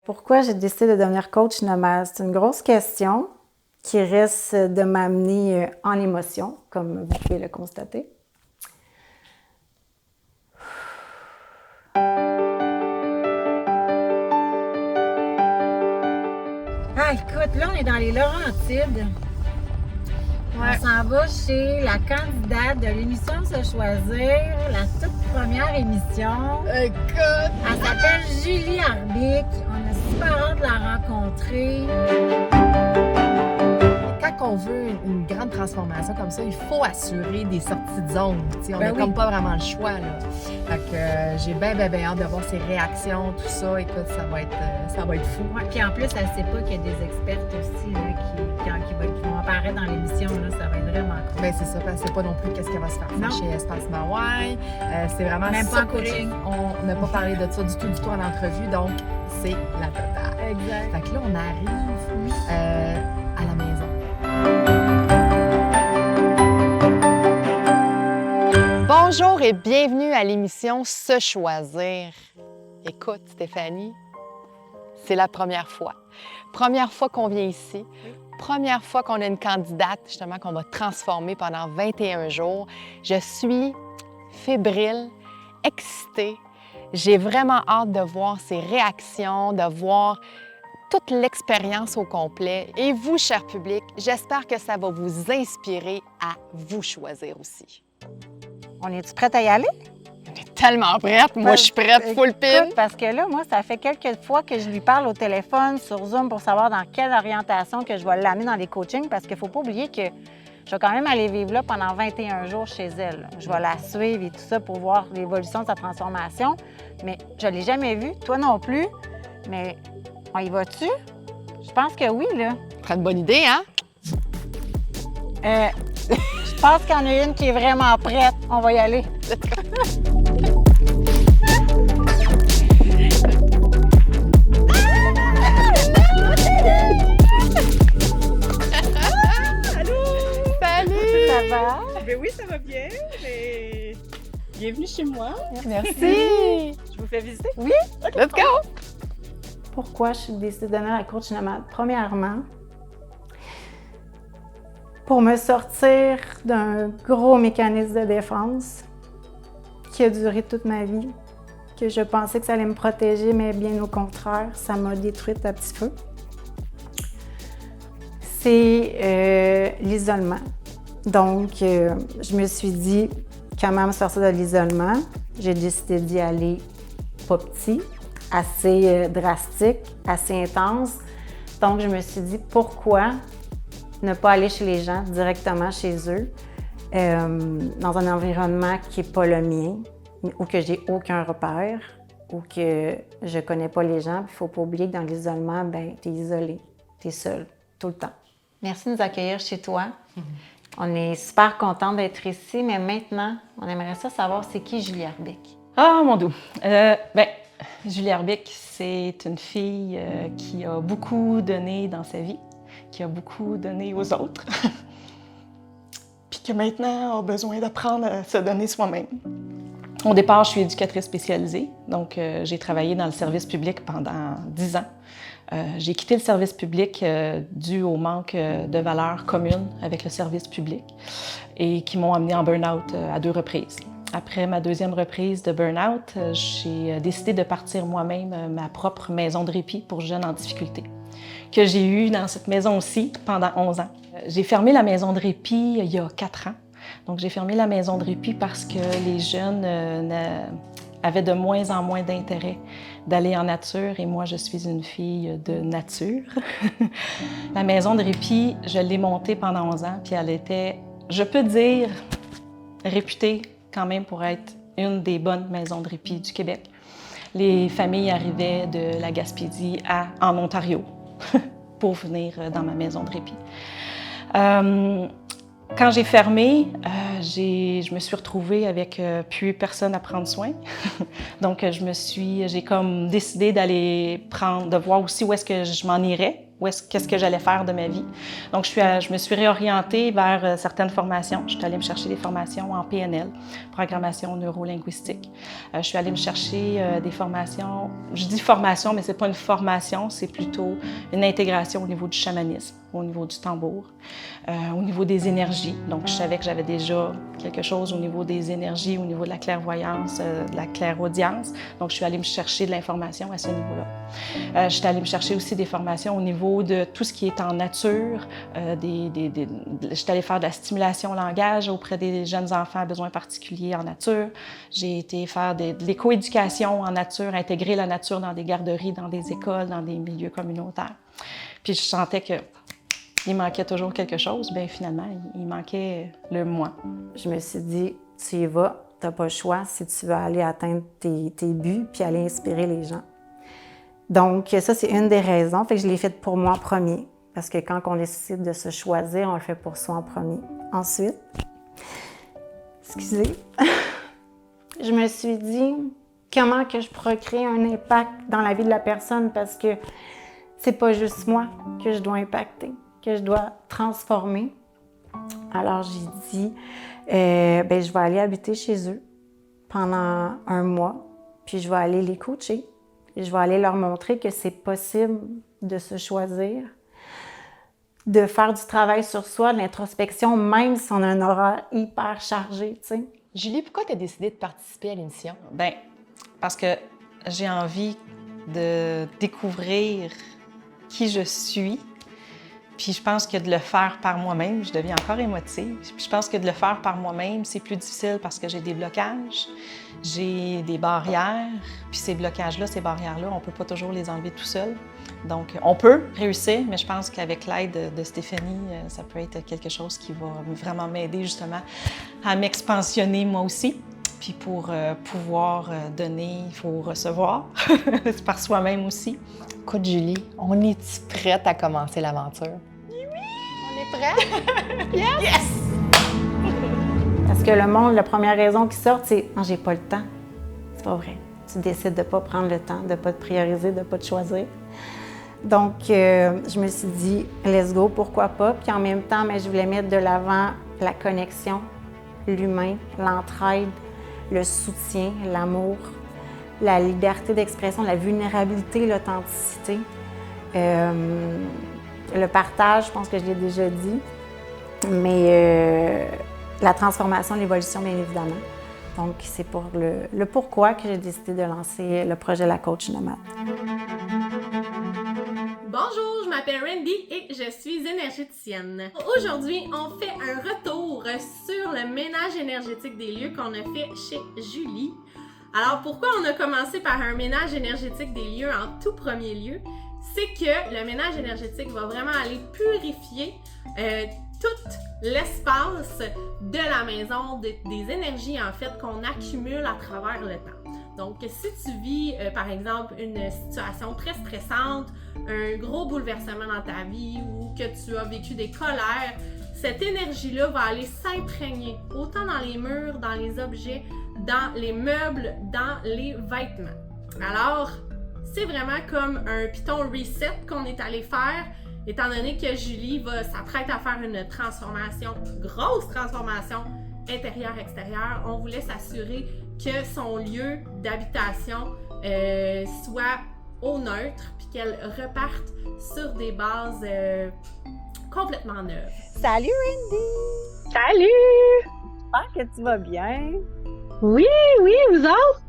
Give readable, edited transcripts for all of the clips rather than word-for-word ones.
Pourquoi j'ai décidé de devenir coach nomade? C'est une grosse question qui risque de m'amener en émotion, comme vous pouvez le constater. Écoute, là, on est dans les Laurentides. Ouais. On s'en va chez la candidate de l'émission Se Choisir, la toute première émission. Écoute! Elle s'appelle Julie Arbic. On a super hâte de la rencontrer. Quand on veut une grande transformation comme ça, il faut assurer des sorties de zone. On n'a comme pas vraiment le choix. Là. Fait que j'ai bien hâte de voir ses réactions, tout ça. Écoute, ça va être fou. Ouais, puis en plus, elle ne sait pas qu'il y a des expertes aussi là, qui vont apparaître dans l'émission. Là, ça va être vraiment cool. Bien, c'est ça, parce que c'est pas non plus qu'est-ce qu'elle va se faire chez Espace Mawai. C'est vraiment même pas en coaching. On n'a pas parlé de ça du tout en entrevue, donc c'est la totale. Exact. Fait que là, on arrive à la maison. Bonjour et bienvenue à l'émission Se Choisir. Écoute, Stéphanie, c'est la première fois. Première fois qu'on vient ici. Première fois qu'on a une candidate, justement, qu'on va transformer pendant 21 jours. Je suis fébrile, excitée. J'ai vraiment hâte de voir ses réactions, de voir toute l'expérience au complet. Et vous, cher public, j'espère que ça va vous inspirer à vous choisir aussi. On est-tu prête à y aller? On est tellement prête. Moi, je suis prête, full pin. Parce que là, moi, ça fait quelques fois que je lui parle au téléphone, sur Zoom, pour savoir dans quelle orientation que je vais l'amener dans les coachings, parce qu'il ne faut pas oublier que je vais quand même aller vivre là pendant 21 jours chez elle. Je vais la suivre et tout ça pour voir l'évolution de sa transformation. Mais je ne l'ai jamais vue, toi non plus. Mais on y va-tu? Je pense que oui, là. Très bonne idée, hein? Je pense qu'il y en a une qui est vraiment prête. On va y aller. Salut! Ça va? Ben oui, ça va bien. Mais... Bienvenue chez moi. Merci! Je vous fais visiter? Oui? Let's go! Pourquoi je suis décidée de devenir la coach nomade? Premièrement, pour me sortir d'un gros mécanisme de défense qui a duré toute ma vie, que je pensais que ça allait me protéger, mais bien au contraire, ça m'a détruite à petit feu. C'est l'isolement. Donc, je me suis dit, comment me sortir de l'isolement? J'ai décidé d'y aller pas petit, assez drastique, assez intense. Donc, je me suis dit, pourquoi ne pas aller chez les gens, directement chez eux, dans un environnement qui n'est pas le mien, où que j'ai aucun repère, où que je connais pas les gens. Il ne faut pas oublier que dans l'isolement, ben, tu es isolé, tu es seul, tout le temps. Merci de nous accueillir chez toi. On est super contents d'être ici, mais maintenant, on aimerait ça savoir c'est qui Julie Arbic. Ah, mon doux. Julie Arbic, c'est une fille qui a beaucoup donné dans sa vie, qui a beaucoup donné aux autres, puis qui maintenant a besoin d'apprendre à se donner soi-même. Au départ, je suis éducatrice spécialisée, donc j'ai travaillé dans le service public pendant 10 ans. J'ai quitté le service public dû au manque de valeurs communes avec le service public et qui m'ont amenée en burn-out à 2 reprises. Après ma 2e reprise de burn-out, j'ai décidé de partir moi-même ma propre maison de répit pour jeunes en difficulté, que j'ai eue dans cette maison aussi pendant 11 ans. J'ai fermé la maison de répit il y a 4 ans. Donc, j'ai fermé la maison de répit parce que les jeunes avaient de moins en moins d'intérêt d'aller en nature et moi, je suis une fille de nature. La maison de répit, je l'ai montée pendant 11 ans, puis elle était, je peux dire, réputée quand même pour être une des bonnes maisons de répit du Québec. Les familles arrivaient de la Gaspésie en Ontario pour venir dans ma maison de répit. Quand j'ai fermé, je me suis retrouvée avec plus personne à prendre soin. Donc, j'ai comme décidé de voir aussi où est-ce que je m'en irais, qu'est-ce que j'allais faire de ma vie. Donc, je me suis réorientée vers certaines formations. Je suis allée me chercher des formations en PNL, programmation neurolinguistique. Je suis allée me chercher des formations, je dis formation, mais c'est pas une formation, c'est plutôt une intégration au niveau du chamanisme, au niveau du tambour, au niveau des énergies. Donc, je savais que j'avais déjà quelque chose au niveau des énergies, au niveau de la clairvoyance, de la clairaudience. Donc, je suis allée me chercher de l'information à ce niveau-là. Je suis allée me chercher aussi des formations au niveau de tout ce qui est en nature. Je suis allée faire de la stimulation langage auprès des jeunes enfants à besoins particuliers en nature. J'ai été faire de l'écoéducation en nature, intégrer la nature dans des garderies, dans des écoles, dans des milieux communautaires. Puis je sentais qu'il manquait toujours quelque chose. Bien, finalement, il manquait le moi. Je me suis dit, tu y vas, tu n'as pas le choix si tu veux aller atteindre tes buts puis aller inspirer les gens. Donc, ça, c'est une des raisons. Fait que je l'ai faite pour moi en premier. Parce que quand on décide de se choisir, on le fait pour soi en premier. Ensuite, excusez, je me suis dit, comment que je pourrais créer un impact dans la vie de la personne parce que c'est pas juste moi que je dois impacter, que je dois transformer. Alors, j'ai dit, je vais aller habiter chez eux pendant 1 mois, puis je vais aller les coacher. Je vais aller leur montrer que c'est possible de se choisir, de faire du travail sur soi, de l'introspection, même si on a un horaire hyper chargé, tu sais. Julie, pourquoi tu as décidé de participer à l'émission? Bien, parce que j'ai envie de découvrir qui je suis. Puis je pense que de le faire par moi-même, je deviens encore émotive. Puis je pense que de le faire par moi-même, c'est plus difficile parce que j'ai des blocages, j'ai des barrières. Puis ces blocages-là, ces barrières-là, on ne peut pas toujours les enlever tout seul. Donc, on peut réussir, mais je pense qu'avec l'aide de Stéphanie, ça peut être quelque chose qui va vraiment m'aider justement à m'expansionner moi aussi. Puis pour pouvoir donner, il faut recevoir par soi-même aussi. Écoute, Julie, on est-tu prête à commencer l'aventure? Oui! On est prête? Yes! Parce que le monde, la première raison qui sort, c'est « j'ai pas le temps ». C'est pas vrai. Tu décides de pas prendre le temps, de pas te prioriser, de pas te choisir. Donc, je me suis dit « let's go, pourquoi pas ». Puis en même temps, je voulais mettre de l'avant la connexion, l'humain, l'entraide, le soutien, l'amour, la liberté d'expression, la vulnérabilité, l'authenticité, le partage, je pense que je l'ai déjà dit, mais la transformation, l'évolution, bien évidemment. Donc, c'est pour le pourquoi que j'ai décidé de lancer le projet La Coach Nomade. Bonjour, je m'appelle Randy et je suis énergéticienne. Aujourd'hui, on fait un retour sur le ménage énergétique des lieux qu'on a fait chez Julie. Alors, pourquoi on a commencé par un ménage énergétique des lieux en tout premier lieu? C'est que le ménage énergétique va vraiment aller purifier tout l'espace de la maison, des énergies en fait qu'on accumule à travers le temps. Donc, si tu vis, par exemple, une situation très stressante, un gros bouleversement dans ta vie ou que tu as vécu des colères, cette énergie-là va aller s'imprégner autant dans les murs, dans les objets, dans les meubles, dans les vêtements. Alors, c'est vraiment comme un piton reset qu'on est allé faire, étant donné que Julie s'apprête à faire une transformation, grosse transformation intérieure-extérieure. On voulait s'assurer que son lieu d'habitation soit au neutre, puis qu'elle reparte sur des bases complètement neuves. Salut Randy! Salut! J'espère que tu vas bien. Oui, vous autres?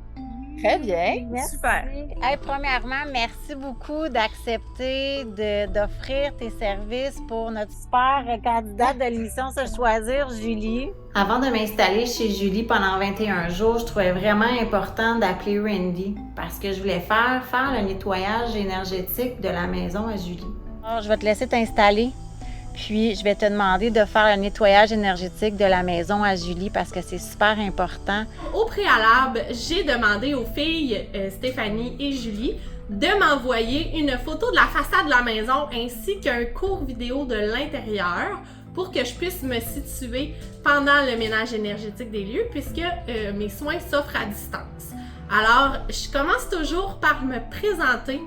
Très bien. Merci. Super. Hey, premièrement, merci beaucoup d'accepter d'offrir tes services pour notre super candidate de l'émission Se Choisir, Julie. Avant de m'installer chez Julie pendant 21 jours, je trouvais vraiment important d'appeler Randy parce que je voulais faire le nettoyage énergétique de la maison à Julie. Alors, je vais te laisser t'installer. Puis, je vais te demander de faire le nettoyage énergétique de la maison à Julie parce que c'est super important. Au préalable, j'ai demandé aux filles Stéphanie et Julie de m'envoyer une photo de la façade de la maison ainsi qu'un court vidéo de l'intérieur pour que je puisse me situer pendant le ménage énergétique des lieux puisque mes soins s'offrent à distance. Alors, je commence toujours par me présenter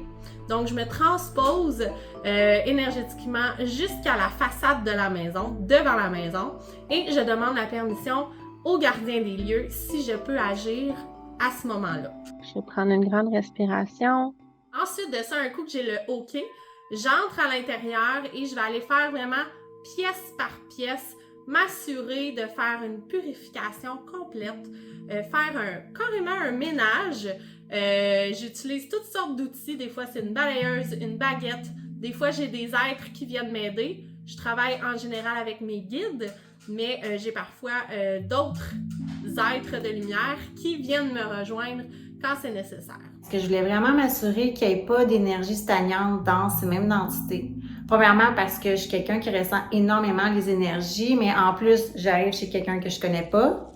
Donc, je me transpose énergétiquement jusqu'à la façade de la maison, devant la maison, et je demande la permission au gardien des lieux si je peux agir à ce moment-là. Je vais prendre une grande respiration. Ensuite de ça, un coup que j'ai le OK, j'entre à l'intérieur et je vais aller faire vraiment pièce par pièce, m'assurer de faire une purification complète, faire carrément un ménage. J'utilise toutes sortes d'outils. Des fois, c'est une balayeuse, une baguette. Des fois, j'ai des êtres qui viennent m'aider. Je travaille en général avec mes guides, mais j'ai parfois d'autres êtres de lumière qui viennent me rejoindre quand c'est nécessaire. Parce que je voulais vraiment m'assurer qu'il n'y ait pas d'énergie stagnante dans ces mêmes entités. Premièrement, parce que je suis quelqu'un qui ressent énormément les énergies, mais en plus, j'arrive chez quelqu'un que je connais pas,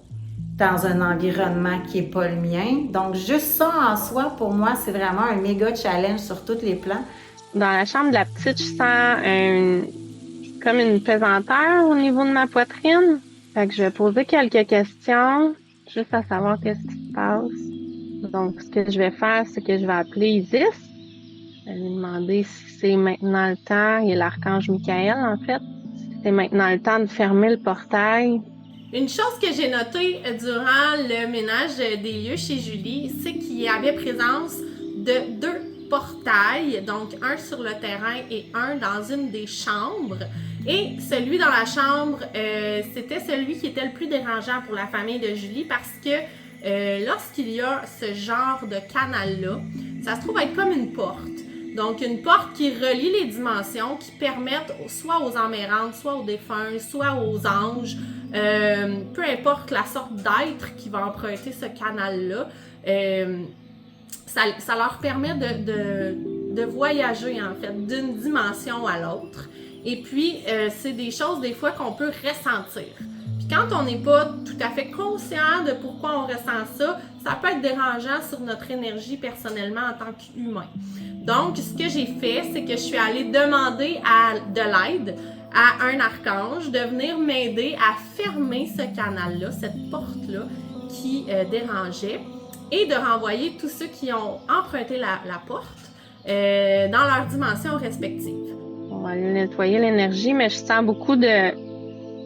dans un environnement qui est pas le mien. Donc, juste ça en soi, pour moi, c'est vraiment un méga challenge sur tous les plans. Dans la chambre de la petite, je sens comme une pesanteur au niveau de ma poitrine. Fait que je vais poser quelques questions, juste à savoir qu'est-ce qui se passe. Donc, ce que je vais faire, c'est que je vais appeler Isis. Je vais lui demander si c'est maintenant le temps, et l'archange Michael, en fait, si c'est maintenant le temps de fermer le portail. Une chose que j'ai notée durant le ménage des lieux chez Julie, c'est qu'il y avait présence de 2 portails, donc un sur le terrain et un dans une des chambres. Et celui dans la chambre, c'était celui qui était le plus dérangeant pour la famille de Julie parce que lorsqu'il y a ce genre de canal-là, ça se trouve être comme une porte. Donc, une porte qui relie les dimensions, qui permettent soit aux emmérantes, soit aux défunts, soit aux anges, peu importe la sorte d'être qui va emprunter ce canal-là, ça leur permet de voyager, en fait, d'une dimension à l'autre. Et puis, c'est des choses, des fois, qu'on peut ressentir. Puis quand on n'est pas tout à fait conscient de pourquoi on ressent ça, ça peut être dérangeant sur notre énergie personnellement en tant qu'humain. Donc, ce que j'ai fait, c'est que je suis allée demander de l'aide à un archange de venir m'aider à fermer ce canal-là, cette porte-là qui dérangeait, et de renvoyer tous ceux qui ont emprunté la porte dans leurs dimensions respectives. On va aller nettoyer l'énergie, mais je sens beaucoup de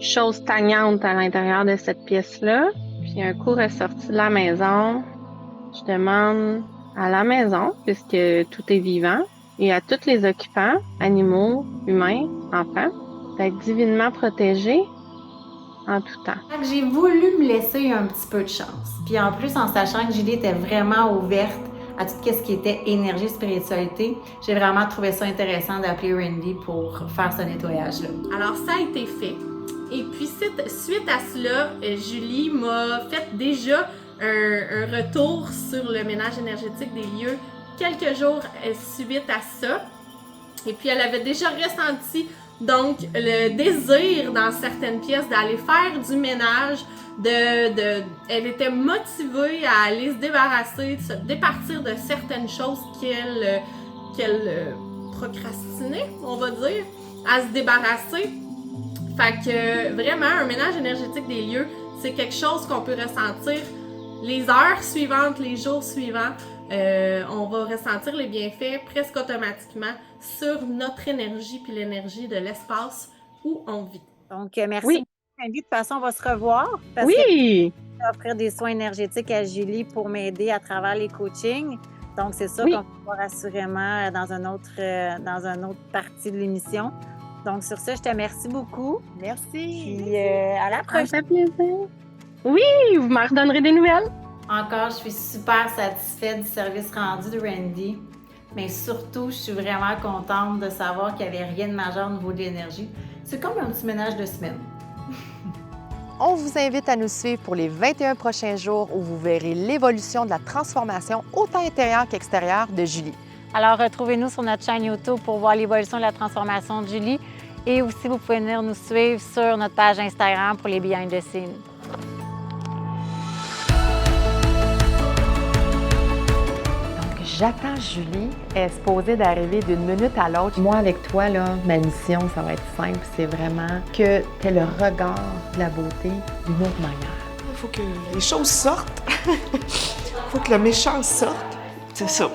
choses stagnantes à l'intérieur de cette pièce-là. Puis un coup ressorti de la maison, je demande à la maison, puisque tout est vivant, et à tous les occupants, animaux, humains, enfants, d'être divinement protégés en tout temps. J'ai voulu me laisser un petit peu de chance. Puis en plus, en sachant que Julie était vraiment ouverte à tout ce qui était énergie, spiritualité, j'ai vraiment trouvé ça intéressant d'appeler Randy pour faire ce nettoyage-là. Alors, ça a été fait. Et puis, suite à cela, Julie m'a fait déjà un retour sur le ménage énergétique des lieux quelques jours suite à ça. Et puis, elle avait déjà ressenti donc le désir dans certaines pièces d'aller faire du ménage. Elle était motivée à aller se débarrasser, de se départir de certaines choses qu'elle procrastinait, on va dire, à se débarrasser. Fait que vraiment, un ménage énergétique des lieux, c'est quelque chose qu'on peut ressentir les heures suivantes, les jours suivants. On va ressentir les bienfaits presque automatiquement sur notre énergie puis l'énergie de l'espace où on vit. Donc, merci. Oui. Andy, de toute façon, on va se revoir. Parce Oui! que je vais offrir des soins énergétiques à Julie pour m'aider à travers les coachings. Donc, c'est ça Oui. qu'on va voir assurément dans une autre partie de l'émission. Donc, sur ça, je te remercie beaucoup. Merci. Puis, à la Ça me prochaine. fait plaisir. Oui, vous m'en redonnerez des nouvelles. Encore, je suis super satisfaite du service rendu de Randy. Mais surtout, je suis vraiment contente de savoir qu'il n'y avait rien de majeur au niveau de l'énergie. C'est comme un petit ménage de semaine. On vous invite à nous suivre pour les 21 prochains jours où vous verrez l'évolution de la transformation autant intérieure qu'extérieure de Julie. Alors, retrouvez-nous sur notre chaîne YouTube pour voir l'évolution de la transformation de Julie. Et aussi, vous pouvez venir nous suivre sur notre page Instagram pour les behind the scenes. J'attends Julie. Elle est supposée d'arriver d'une minute à l'autre. Moi, avec toi, là, ma mission, ça va être simple. C'est vraiment que tu aies le regard de la beauté d'une autre manière. Il faut que les choses sortent. Il faut que le méchant sorte. C'est ça.